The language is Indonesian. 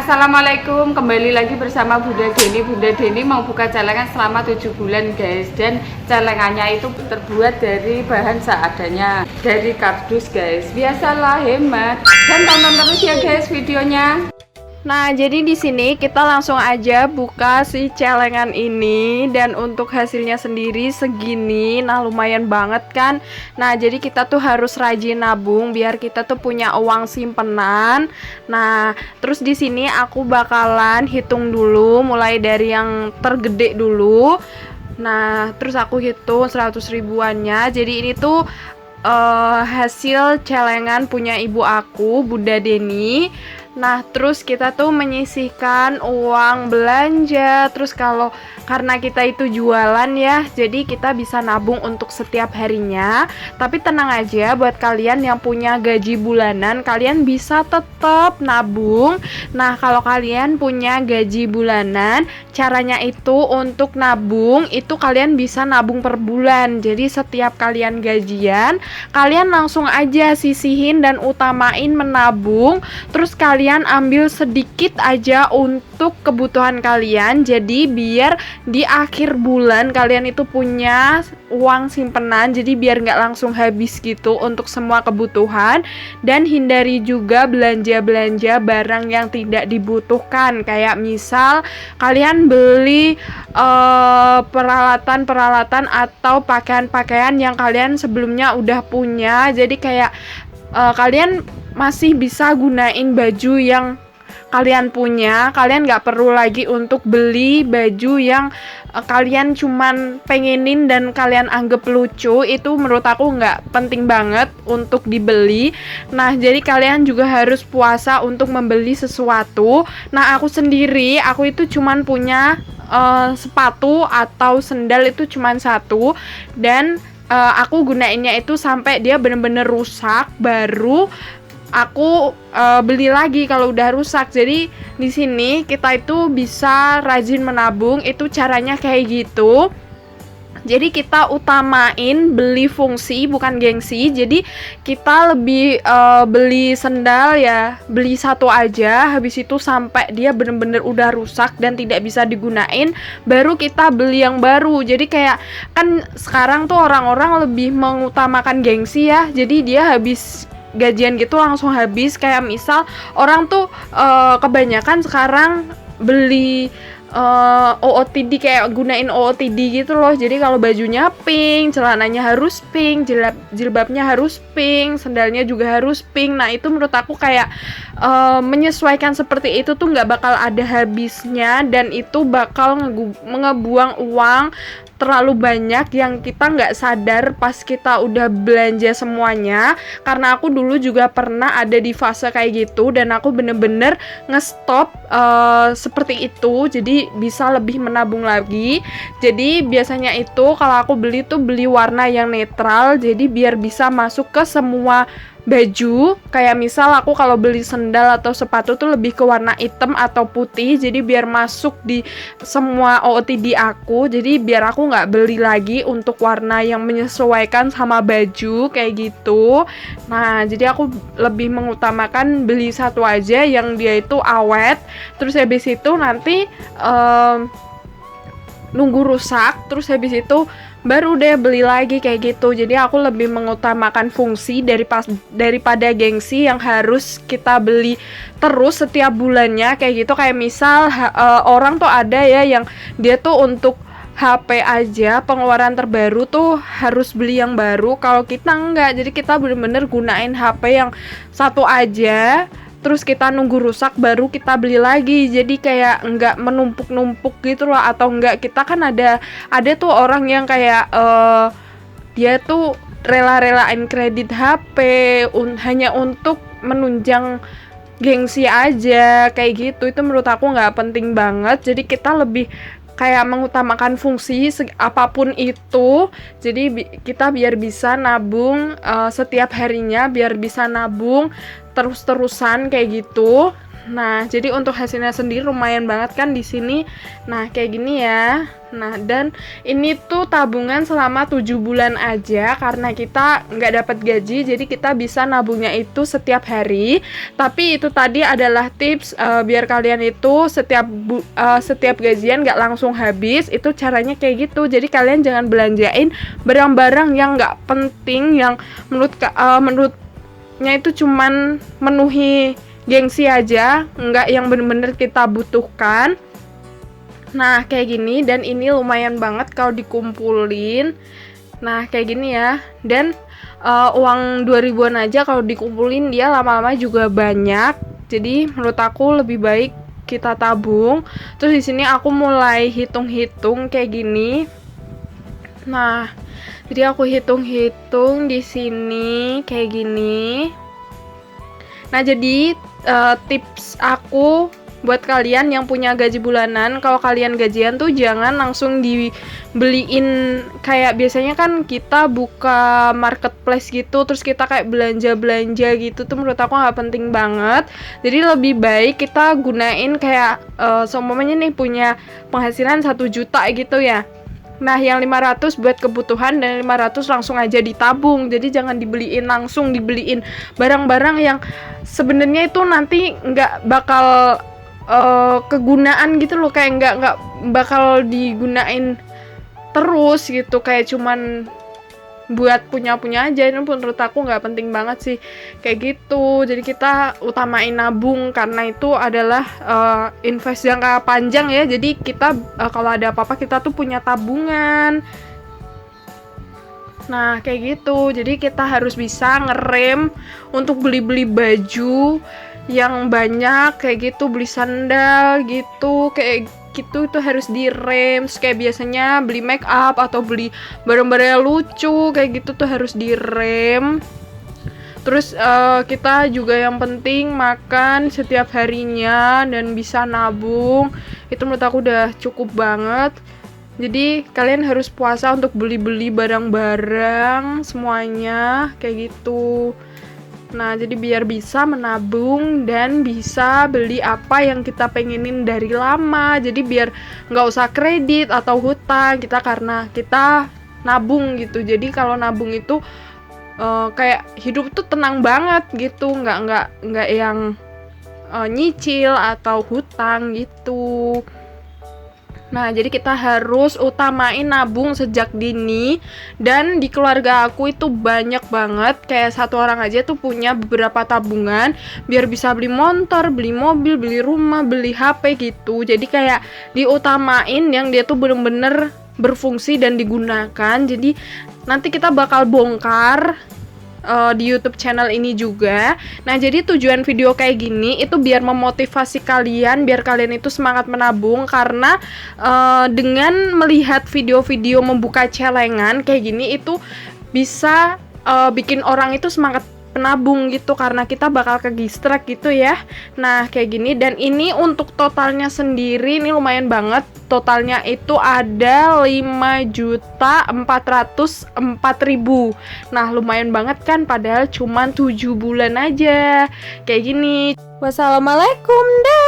Assalamualaikum, kembali lagi bersama Bunda Deni. Bunda Deni mau buka celengan selama 7 bulan guys. Dan celengannya itu terbuat dari bahan seadanya, dari kardus guys. Biasalah hemat. Dan tonton terus ya guys videonya. Nah, jadi di sini kita langsung aja buka si celengan ini, dan untuk hasilnya sendiri segini. Nah, lumayan banget kan. Nah, jadi kita tuh harus rajin nabung biar kita tuh punya uang simpenan. Nah, terus di sini aku bakalan hitung dulu mulai dari yang tergede dulu. Nah, terus aku hitung 100 ribuannya. Jadi ini tuh hasil celengan punya ibu aku, Bunda Deni. Nah, terus kita tuh menyisihkan uang belanja. Terus karena kita itu jualan ya, jadi kita bisa nabung untuk setiap harinya. Tapi tenang aja, buat kalian yang punya gaji bulanan, kalian bisa tetap nabung. Nah, kalau kalian punya gaji bulanan, caranya itu untuk nabung, itu kalian bisa nabung per bulan. Jadi setiap kalian gajian, kalian langsung aja sisihin dan utamain menabung. Terus kalian ambil sedikit aja untuk kebutuhan kalian. Jadi biar di akhir bulan kalian itu punya uang simpenan. Jadi biar nggak langsung habis gitu untuk semua kebutuhan. Dan hindari juga belanja-belanja barang yang tidak dibutuhkan. Kayak misal kalian beli peralatan-peralatan atau pakaian-pakaian yang kalian sebelumnya udah punya. Jadi kayak kalian masih bisa gunain baju yang kalian punya. Kalian nggak perlu lagi untuk beli baju yang kalian cuman pengenin dan kalian anggap lucu. Itu menurut aku nggak penting banget untuk dibeli. Nah, jadi kalian juga harus puasa untuk membeli sesuatu. Nah, aku sendiri, aku itu cuman punya sepatu atau sendal itu cuman satu. Dan aku gunainnya itu sampai dia bener-bener rusak, baru aku beli lagi kalau udah rusak. Jadi di sini kita itu bisa rajin menabung, itu caranya kayak gitu. Jadi kita utamain beli fungsi bukan gengsi. Jadi kita lebih beli sendal ya, beli satu aja, habis itu sampai dia bener-bener udah rusak dan tidak bisa digunain, baru kita beli yang baru. Jadi kayak kan sekarang tuh orang-orang lebih mengutamakan gengsi ya. Jadi dia habis gajian gitu langsung habis. Kayak misal orang tuh kebanyakan sekarang beli OOTD, kayak gunain OOTD gitu loh. Jadi kalau bajunya pink, celananya harus pink, jilbabnya harus pink, sendalnya juga harus pink. Nah, itu menurut aku kayak menyesuaikan seperti itu tuh nggak bakal ada habisnya, dan itu bakal ngebuang uang terlalu banyak yang kita nggak sadar pas kita udah belanja semuanya. Karena aku dulu juga pernah ada di fase kayak gitu, dan aku bener-bener ngestop seperti itu. Jadi bisa lebih menabung lagi. Jadi biasanya itu kalau aku beli tuh beli warna yang netral, jadi biar bisa masuk ke semua baju. Kayak misal aku kalau beli sendal atau sepatu tuh lebih ke warna hitam atau putih, jadi biar masuk di semua OOTD aku. Jadi biar aku nggak beli lagi untuk warna yang menyesuaikan sama baju kayak gitu. Nah, jadi aku lebih mengutamakan beli satu aja yang dia itu awet. Terus habis itu nanti nunggu rusak, terus habis itu baru deh beli lagi kayak gitu. Jadi aku lebih mengutamakan fungsi daripada gengsi yang harus kita beli terus setiap bulannya kayak gitu. Kayak misal orang tuh ada ya yang dia tuh untuk HP aja pengeluaran terbaru tuh harus beli yang baru. Kalau kita enggak, jadi kita bener-bener gunain HP yang satu aja, terus kita nunggu rusak baru kita beli lagi. Jadi kayak nggak menumpuk-numpuk gitu loh. Atau nggak, kita kan ada tuh orang yang kayak dia tuh rela-relain kredit HP hanya untuk menunjang gengsi aja kayak gitu. Itu menurut aku nggak penting banget. Jadi kita lebih kayak mengutamakan fungsi apapun itu. Jadi kita biar bisa nabung setiap harinya, biar bisa nabung terus-terusan kayak gitu. Nah, jadi untuk hasilnya sendiri lumayan banget kan di sini. Nah, kayak gini ya. Nah, dan ini tuh tabungan selama 7 bulan aja karena kita nggak dapat gaji, jadi kita bisa nabungnya itu setiap hari. Tapi itu tadi adalah tips biar kalian itu setiap gajian nggak langsung habis. Itu caranya kayak gitu. Jadi kalian jangan belanjain barang-barang yang nggak penting, yang menurutnya itu cuman menuhi gengsi aja, nggak yang bener-bener kita butuhkan. Nah, kayak gini, dan ini lumayan banget kalau dikumpulin. Nah, kayak gini ya. Dan uang 2000-an aja kalau dikumpulin dia lama-lama juga banyak. Jadi menurut aku lebih baik kita tabung. Terus di sini aku mulai hitung-hitung kayak gini. Nah, jadi aku hitung-hitung di sini kayak gini. Nah, jadi tips aku buat kalian yang punya gaji bulanan, kalau kalian gajian tuh jangan langsung dibeliin. Kayak biasanya kan kita buka marketplace gitu, terus kita kayak belanja-belanja gitu tuh menurut aku nggak penting banget. Jadi lebih baik kita gunain kayak seumpamanya nih punya penghasilan 1 juta gitu ya. Nah, yang 500 buat kebutuhan dan 500 langsung aja ditabung. Jadi jangan langsung dibeliin barang-barang yang sebenarnya itu nanti nggak bakal kegunaan gitu loh, kayak nggak bakal digunain terus gitu, kayak cuman buat punya aja. Ini menurut aku nggak penting banget sih kayak gitu. Jadi kita utamain nabung karena itu adalah invest jangka panjang ya. Jadi kita kalau ada apa-apa kita tuh punya tabungan. Nah, kayak gitu. Jadi kita harus bisa ngerem untuk beli-beli baju yang banyak kayak gitu, beli sandal gitu, kayak gitu itu harus direm. Kayak biasanya beli make up atau beli barang-barang lucu kayak gitu tuh harus direm. Terus kita juga yang penting makan setiap harinya dan bisa nabung. Itu menurut aku udah cukup banget. Jadi kalian harus puasa untuk beli-beli barang-barang semuanya kayak gitu. Nah, jadi biar bisa menabung dan bisa beli apa yang kita pengenin dari lama. Jadi biar nggak usah kredit atau hutang kita, karena kita nabung gitu. Jadi kalau nabung itu kayak hidup tuh tenang banget gitu, nggak yang nyicil atau hutang gitu. Nah, jadi kita harus utamain nabung sejak dini. Dan di keluarga aku itu banyak banget, kayak satu orang aja tuh punya beberapa tabungan biar bisa beli motor, beli mobil, beli rumah, beli HP gitu. Jadi kayak diutamain yang dia tuh bener-bener berfungsi dan digunakan. Jadi nanti kita bakal bongkar di YouTube channel ini juga. Nah, jadi tujuan video kayak gini itu biar memotivasi kalian, biar kalian itu semangat menabung. Karena dengan melihat video-video membuka celengan kayak gini itu bisa bikin orang itu semangat penabung gitu, karena kita bakal ke-distract gitu ya. Nah, kayak gini. Dan ini untuk totalnya sendiri ini lumayan banget. Totalnya itu ada 5.404.000. Nah, lumayan banget kan, padahal cuma 7 bulan aja. Kayak gini. Wassalamualaikum, dah.